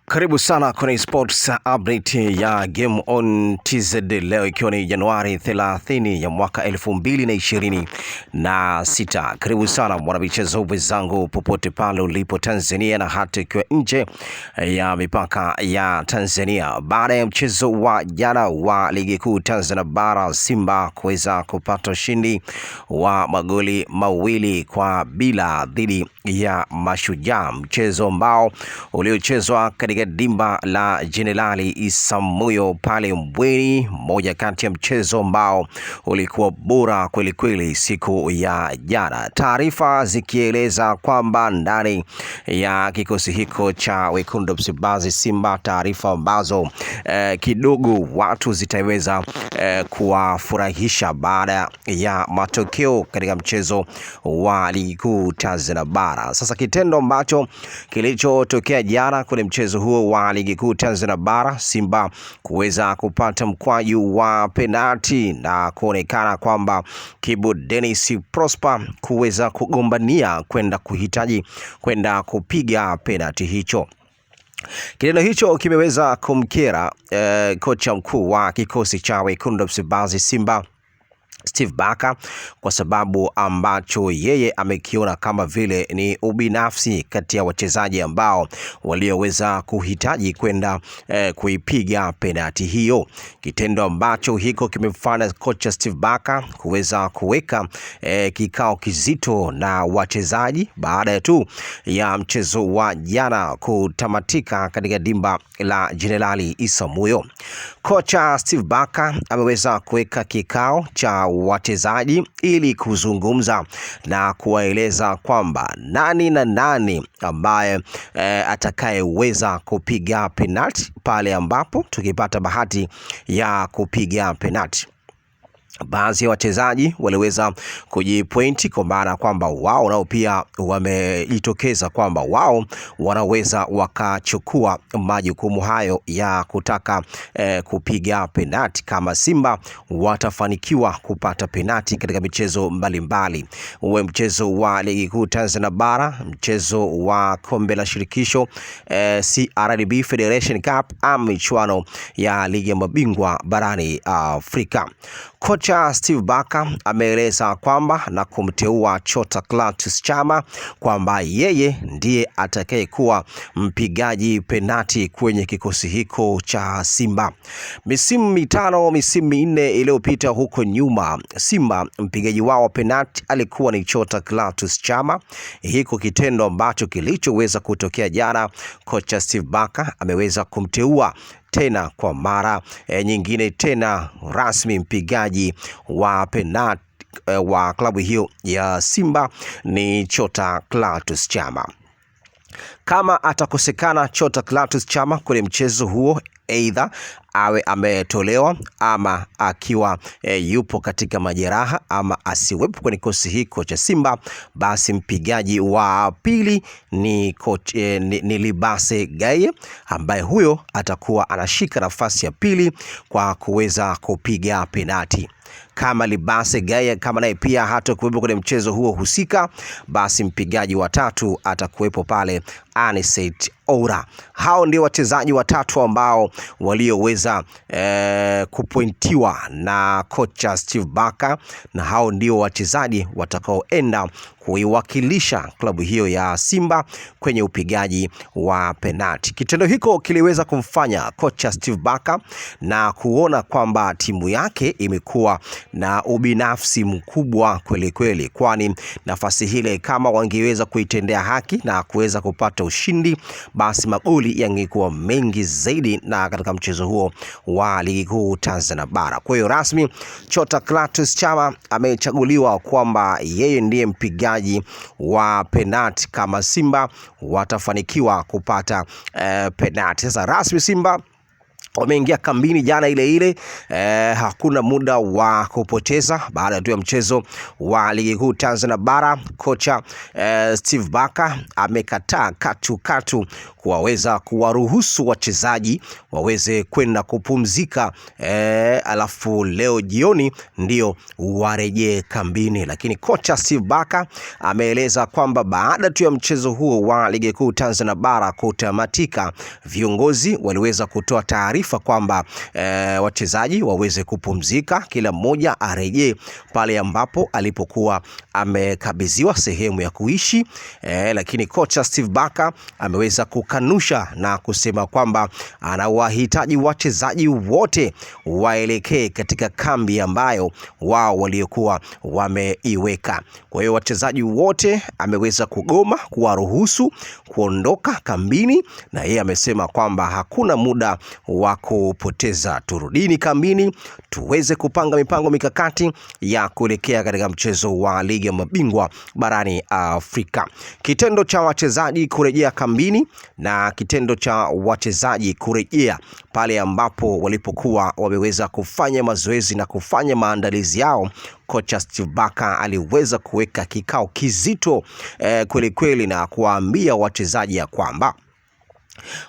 Karibu sana kwenye sports update ya Game On TZ leo ikiwa ni Januari 30 ya mwaka 2026. Karibu sana mwanamichezo wenzangu popote pale ulipo Tanzania na hata ikiwa nje ya mipaka ya Tanzania. Baada ya mchezo wa jana wa ligi kuu Tanzania bara, Simba kuweza kupata ushindi wa magoli 2-0 dhidi ya Mashujaa, mchezo ambao uliochezwa katika dimba la Jenerali Isamuhyo pale Mbweni, moja kati ya mchezo ambao ulikuwa bora kweli kweli siku ya jana. Taarifa zikieleza kwamba ndani ya kikosi hiko cha Wekundu wa Msimbazi Simba, taarifa ambazo kidogo watu zitaweza kuwafurahisha baada ya matokeo katika mchezo wa ligi kuu Tanzania bara. Sasa kitendo ambacho kilichotokea jana kwenye mchezo huo wa ligi kuu Tanzania bara, Simba kuweza kupata mkwaju wa penalti na kuonekana kwamba Kibu Dennis Prosper kuweza kugombania kwenda kupiga penalti hicho. Kitendo hicho kimeweza kumkera kocha mkuu wa kikosi cha Wekundu wa Msimbazi Simba Steve Barker, kwa sababu ambacho yeye amekiona kama vile ni ubinafsi kati ya wachezaji ambao walioweza kuhitaji kwenda kuipiga penalti hiyo. Kitendo ambacho hiko kimemfanya kocha Steve Barker kuweza kuweka kikao kizito na wachezaji baada tu ya mchezo wa jana kutamatika katika dimba la Jenerali Isamuhyo. Kocha Steve Barker ameweza kuweka kikao cha wachezaji ili kuzungumza na kuwaeleza kwamba nani ambaye atakayeweza kupiga penalti pale ambapo tukipata bahati ya kupiga penalti. Baadhi ya wachezaji waliweza kujipointi kwa maana kwamba wao nao pia wamejitokeza kwamba wao wanaweza wakachukua majukumu hayo ya kutaka kupiga penalti kama Simba watafanikiwa kupata penalti katika michezo mbalimbali, uwe mchezo wa ligi kuu Tanzania bara, mchezo wa kombe la shirikisho CRDB Federation Cup ama michuano ya ligi ya mabingwa barani Afrika. Kocha Steve Barker ameeleza kwamba na kumteua Chota Clatous Chama kwamba yeye ndiye atakayekuwa mpigaji penati kwenye kikosi hiko cha Simba. Misimu minne iliyopita huko nyuma, Simba mpigaji wao penati alikuwa ni Chota Clatous Chama. Hiko kitendo ambacho kilichoweza kutokea jana, kocha Steve Barker ameweza kumteua tena kwa mara nyingine tena rasmi mpigaji wa penalti wa klabu hiyo ya Simba ni Chota Clatous Chama. Kama atakosekana Chota Clatous Chama kwenye mchezo huo, aidha awe ametolewa ama akiwa yupo katika majeraha ama asiwepo kwenye kikosi hiko cha Simba, basi mpigaji wa pili ni Libase Gaye, ambaye huyo atakuwa anashika nafasi ya pili kwa kuweza kupiga penalti. Kama Libase Gaye kama naye pia hata kuwepo kwenye mchezo huo husika, basi mpigaji wa tatu atakuwepo pale Anicet Oura. Hao ndio wachezaji watatu ambao walioweza kupointiwa na kocha Steve Barker, na hao ndio wachezaji watakaoenda kuiwakilisha klabu hiyo ya Simba kwenye upigaji wa penalti. Kitendo hiko kiliweza kumfanya kocha Steve Barker na kuona kwamba timu yake imekuwa na ubinafsi mkubwa kweli kweli, kwani nafasi hile kama wangeweza kuitendea haki na kuweza kupata ushindi, basi magoli yangekuwa mengi zaidi na katika mchezo huo wa ligi kuu Tanzania bara. Kwa hiyo rasmi Chota Clatous Chama amechaguliwa kwamba yeye ndiye mpigaji wa penalti kama Simba watafanikiwa kupata penalti. Sasa rasmi Simba wameingia kambini jana ile ile. Hakuna muda wa kupoteza baada tu ya mchezo wa ligi kuu Tanzania bara. Kocha Steve Barker amekataa katu kuwaweza kuwaruhusu wachezaji waweze kwenda kupumzika, alafu leo jioni ndio warejee kambini. Lakini kocha Steve Barker ameeleza kwamba baada tu ya mchezo huo wa ligi kuu Tanzania bara kutamatika, viongozi waliweza kutoa taarifa kwamba wachezaji waweze kupumzika, kila mmoja arejee pale ambapo alipokuwa amekabidhiwa sehemu ya kuishi. Lakini kocha Steve Barker ameweza kukanusha na kusema kwamba anawahitaji wachezaji wote waelekee katika kambi ambayo wao waliokuwa wameiweka. Kwa hiyo wachezaji wote ameweza kugoma kuwaruhusu kuondoka kambini, na yeye amesema kwamba hakuna muda wa kupoteza, turudini kambini tuweze kupanga mipango mikakati ya kuelekea katika mchezo wa ligi ya mabingwa barani Afrika. Kitendo cha wachezaji kurejea kambini na kitendo cha wachezaji kurejea pale ambapo walipokuwa wameweza kufanya mazoezi na kufanya maandalizi yao, kocha Steve Barker aliweza kuweka kikao kizito kweli na kuwaambia wachezaji ya kwamba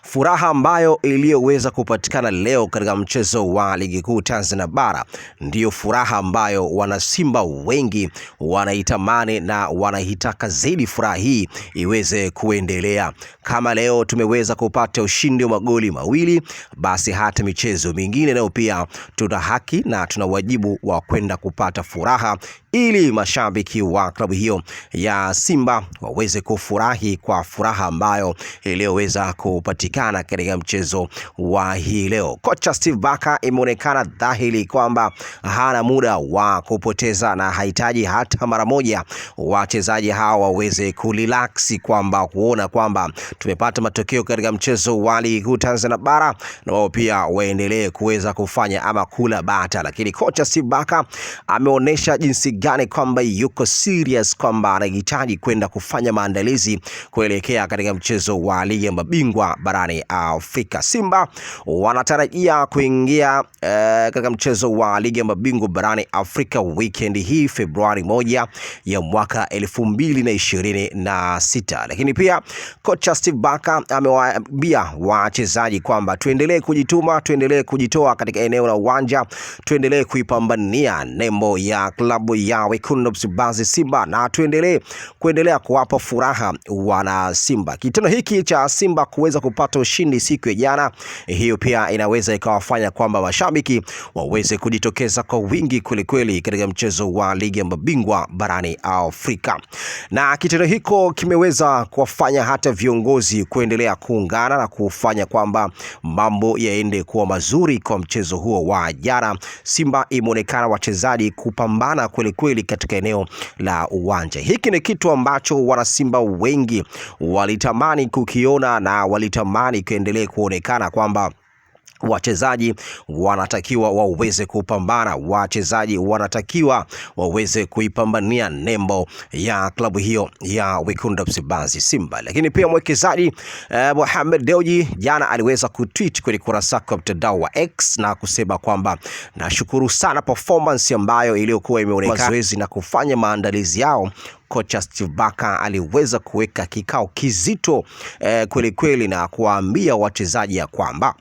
furaha ambayo iliyoweza kupatikana leo katika mchezo wa ligi kuu Tanzania bara ndiyo furaha ambayo wanasimba wengi wanaitamani na wanahitaka zaidi furaha hii iweze kuendelea. Kama leo tumeweza kupata ushindi wa magoli mawili, basi hata michezo mingine leo pia tuna haki na tuna wajibu wa kwenda kupata furaha, ili mashabiki wa klabu hiyo ya Simba waweze kufurahi kwa furaha ambayo iliyoweza kupatikana katika mchezo wa hii leo. Kocha Steve Barker imeonekana dhahiri kwamba hana muda wa kupoteza na hahitaji hata mara moja wachezaji hawa waweze kurelax, kwamba kuona kwamba tumepata matokeo katika mchezo wa ligi kuu Tanzania bara na wao pia waendelee kuweza kufanya ama kula bata. Lakini kocha Steve Barker ameonyesha jinsi gani kwamba yuko serious, kwamba anahitaji kwenda kufanya maandalizi kuelekea katika mchezo wa ligi ya mabingwa barani Afrika. Simba wanatarajia kuingia katika mchezo wa ligi ya mabingwa barani Afrika weekend hii Februari 1 ya mwaka 2026. Lakini pia kocha Steve Barker amewaambia wachezaji kwamba tuendelee kujituma, tuendelee kujitoa katika eneo la uwanja, tuendelee kuipambania nembo ya klabu ya Wekundu Msimbazi Simba, na kuendelea kuwapa furaha wana Simba. Kitendo hiki cha Simba kuweza kupata ushindi siku ya jana, hiyo pia inaweza ikawafanya kwamba mashabiki waweze kujitokeza kwa wingi kweli katika mchezo wa ligi ya mabingwa barani Afrika. Na kitendo hiko kimeweza kuwafanya hata viongozi kuendelea kuungana na kufanya kwamba mambo yaende kuwa mazuri kwa mchezo huo wa jana. Simba imeonekana wachezaji kupambana kweli katika eneo la uwanja. Hiki ni kitu ambacho wana Simba wengi walitamani kukiona na walitamani kuendelea kuonekana kwamba wachezaji wanatakiwa waweze kupambana, wachezaji wanatakiwa waweze kuipambania nembo ya klabu hiyo ya Wekundu Msimbazi Simba. Lakini pia mwekezaji Mohamed Dewji jana aliweza kutweet kwenye kurasa kwa mtandao wa X na kusema kwamba nashukuru sana performance ambayo iliyokuwa imeonekana mazoezi na kufanya maandalizi yao. Kocha Steve Barker aliweza kuweka kikao kizito kweli na kuwaambia wachezaji ya kwamba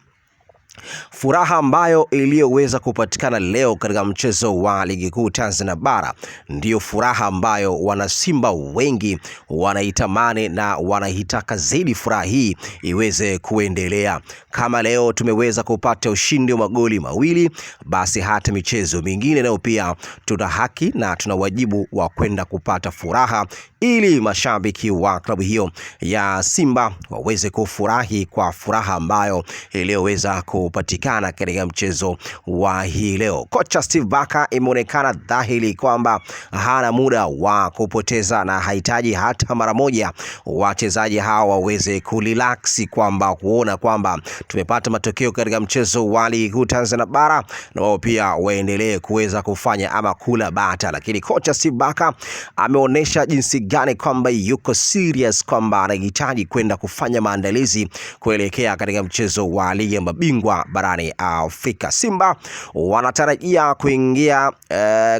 furaha ambayo iliyoweza kupatikana leo katika mchezo wa ligi kuu Tanzania bara ndiyo furaha ambayo wanasimba wengi wanaitamani na wanahitaka zaidi furaha hii iweze kuendelea. Kama leo tumeweza kupata ushindi wa magoli mawili, basi hata michezo mingine leo pia tuna haki na tuna wajibu wa kwenda kupata furaha, ili mashabiki wa klabu hiyo ya Simba waweze kufurahi kwa furaha ambayo iliyoweza kupatikana katika mchezo wa hii leo. Kocha Steve Barker imeonekana dhahiri kwamba hana muda wa kupoteza na hahitaji hata mara moja wachezaji hawa waweze kurelax, kwamba kuona kwamba tumepata matokeo katika mchezo wa ligi kuu Tanzania bara na wao pia waendelee kuweza kufanya ama kula bata. Lakini kocha Steve Barker ameonyesha jinsi gani kwamba yuko serious, kwamba anahitaji kwenda kufanya maandalizi kuelekea katika mchezo wa ligi ya mabingwa mabingwa barani Afrika. Simba wanatarajia kuingia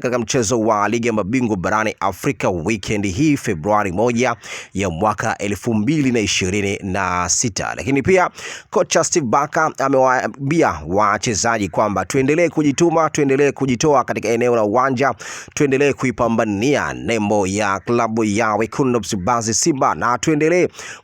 katika mchezo wa ligi ya mabingwa barani Afrika weekend hii Februari 1 ya mwaka 2026. Lakini pia kocha Steve Barker amewaambia wachezaji kwamba tuendelee kujituma, tuendelee kujitoa katika eneo la uwanja, tuendelee kuipambania nembo ya klabu ya Wekundu Msimbazi Simba na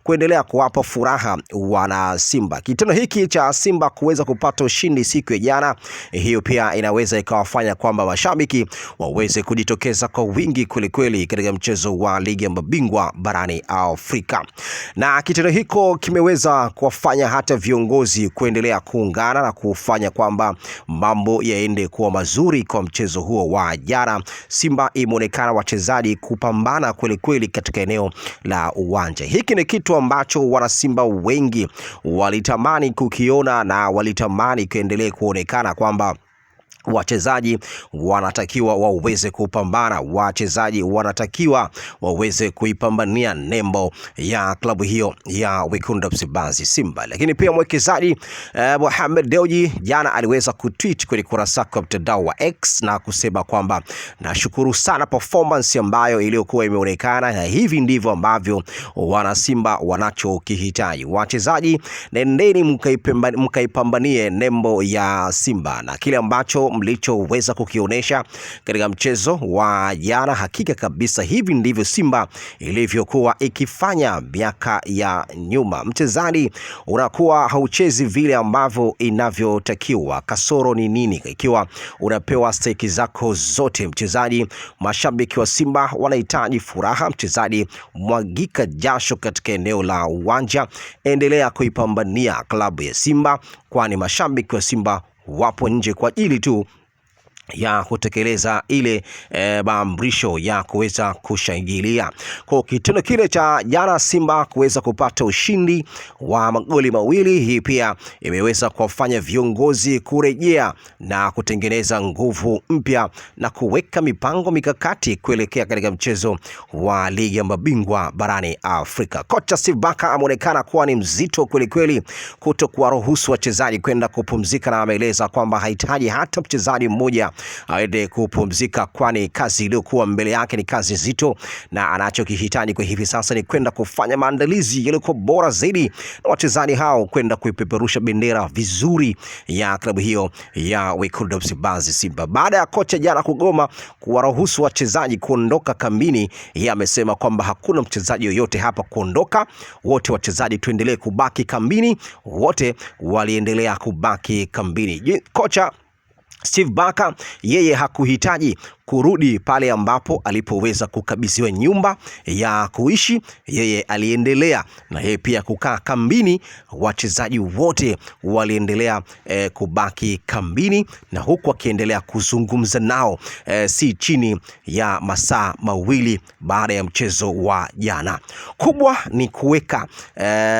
kuendelea kuwapa furaha wana Simba. Kitendo hiki cha Simba kuweza kupata ushindi siku ya jana, hiyo pia inaweza ikawafanya kwamba mashabiki waweze kujitokeza kwa wingi kweli katika mchezo wa ligi ya mabingwa barani Afrika. Na kitendo hiko kimeweza kuwafanya hata viongozi kuendelea kuungana na kufanya kwamba mambo yaende kuwa mazuri kwa mchezo huo wa jana. Simba imeonekana wachezaji kupambana kweli katika eneo la uwanja. Hiki ni kitu ambacho wana Simba wengi walitamani kukiona na walitamani kuendelea kuonekana kwamba wachezaji wanatakiwa waweze kupambana, wachezaji wanatakiwa waweze kuipambania nembo ya klabu hiyo ya Wekundu Msimbazi Simba. Lakini pia mwekezaji Mohamed Dewji jana aliweza kutweet kwenye kurasa kwa mtandao wa X na kusema kwamba nashukuru sana performance ambayo iliyokuwa imeonekana, na hivi ndivyo ambavyo wana Simba wanachokihitaji. Wachezaji, nendeni mkaipambanie nembo ya Simba, na kile ambacho mlichoweza kukionyesha katika mchezo wa jana, hakika kabisa hivi ndivyo Simba ilivyokuwa ikifanya miaka ya nyuma. Mchezaji unakuwa hauchezi vile ambavyo inavyotakiwa. Kasoro ni nini? Ikiwa unapewa stake zako zote mchezaji, mashabiki wa Simba wanahitaji furaha. Mchezaji, mwagika jasho katika eneo la uwanja, endelea kuipambania klabu ya Simba, kwani mashabiki wa Simba wapo nje kwa ajili tu ya kutekeleza ile maamrisho ya kuweza kushangilia. Kwa kitendo kile cha jana Simba kuweza kupata ushindi wa magoli mawili, hii pia imeweza kuwafanya viongozi kurejea na kutengeneza nguvu mpya na kuweka mipango mikakati kuelekea katika mchezo wa ligi ya mabingwa barani Afrika. Kocha Steve Barker ameonekana kuwa ni mzito kweli kutokuwaruhusu wachezaji kwenda kupumzika, na ameeleza kwamba hahitaji hata mchezaji mmoja aende kupumzika, kwani kazi iliyokuwa mbele yake ni kazi nzito, na anachokihitaji kwa hivi sasa ni kwenda kufanya maandalizi yaliyokuwa bora zaidi na wachezaji hao kwenda kuipeperusha bendera vizuri ya klabu hiyo ya Wekundu Msimbazi Simba. Baada ya kocha jana kugoma kuwaruhusu wachezaji kuondoka kambini, yeye amesema kwamba hakuna mchezaji yoyote hapa kuondoka, wote wachezaji tuendelee kubaki kambini. Wote waliendelea kubaki kambini. Kocha Steve Barker yeye hakuhitaji kurudi pale ambapo alipoweza kukabidhiwa nyumba ya kuishi. Yeye aliendelea na yeye pia kukaa kambini. Wachezaji wote waliendelea kubaki kambini, na huku akiendelea kuzungumza nao si chini ya masaa mawili baada ya mchezo wa jana. Kubwa ni kuweka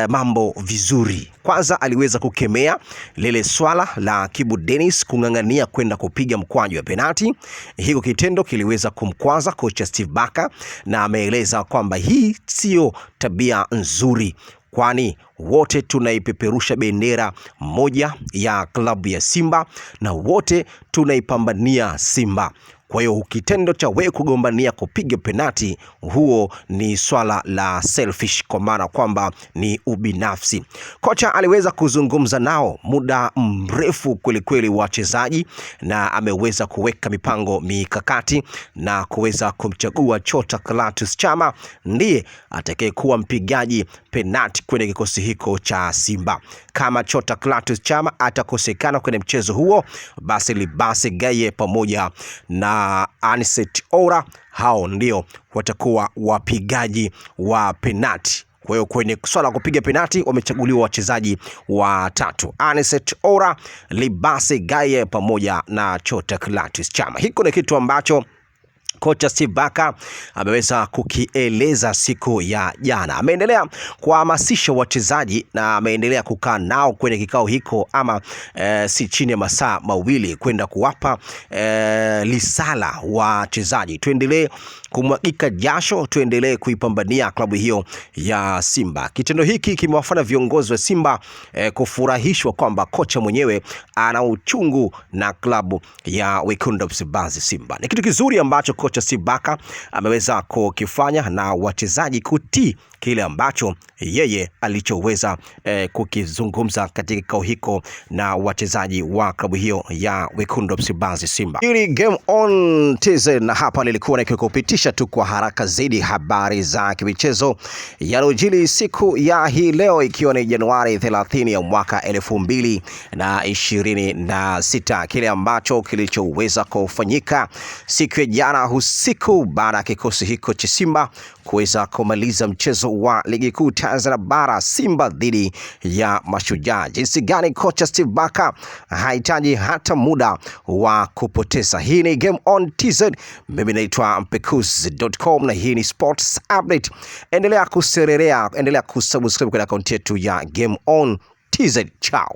mambo vizuri. Kwanza aliweza kukemea lile swala la Kibu Dennis kung'ang'ania kwenda kupiga mkwaju wa penalti. Hiko kitendo kiliweza kumkwaza kocha Steve Barker, na ameeleza kwamba hii sio tabia nzuri, kwani wote tunaipeperusha bendera moja ya klabu ya Simba na wote tunaipambania Simba. Kwa hiyo kitendo cha wewe kugombania kupiga penalti, huo ni swala la selfish, kwa maana kwamba ni ubinafsi. Kocha aliweza kuzungumza nao muda mrefu kweli wachezaji, na ameweza kuweka mipango mikakati na kuweza kumchagua Chota Clatous Chama ndiye atakayekuwa mpigaji penalti kwenye kikosi hiko cha Simba. Kama Chota Clatous Chama atakosekana kwenye mchezo huo, basi Libase Gaye pamoja na Anicet Ora, hao ndio watakuwa wapigaji wa penalti. Kwa hiyo kwenye swala kupiga penalti wamechaguliwa wachezaji watatu: Anicet Ora, Libase Gaye pamoja na Chota Clatous Chama. Hiko ni kitu ambacho kocha Steve Barker ameweza kukieleza siku ya jana. Ameendelea kuhamasisha wachezaji na ameendelea kukaa nao kwenye kikao hiko ama si chini ya masaa mawili kwenda kuwapa lisala wachezaji. Tuendelee kumwagika jasho, tuendelee kuipambania klabu hiyo ya Simba. Kitendo hiki kimewafanya viongozi wa Simba kufurahishwa kwamba kocha mwenyewe ana uchungu na klabu ya Wekundu wa Msimbazi Simba. Ni kitu kizuri ambacho kocha Steve Barker ameweza kukifanya na wachezaji kutii kile ambacho yeye alichoweza kukizungumza katika kikao hiko na wachezaji wa klabu hiyo ya Wekundu wa Msimbazi Simba. Hili Game On TZ, na hapa nilikuwa nikikupitisha tu kwa haraka zaidi habari za kimichezo yaliyojiri siku ya hii leo, ikiwa ni Januari 30 ya mwaka 2026. Kile ambacho kilichoweza kufanyika siku ya jana usiku baada ya kikosi hiko cha Simba kuweza kumaliza mchezo wa ligi kuu Tanzania bara, Simba dhidi ya Mashujaa. Jinsi gani kocha Steve Barker hahitaji hata muda wa kupoteza. Hii ni Game On TZ. Mimi naitwa mpekuzi.com na hii ni Sports Update. Endelea kuserelea, endelea kusubscribe kwa akaunti yetu ya Game On TZ. Ciao.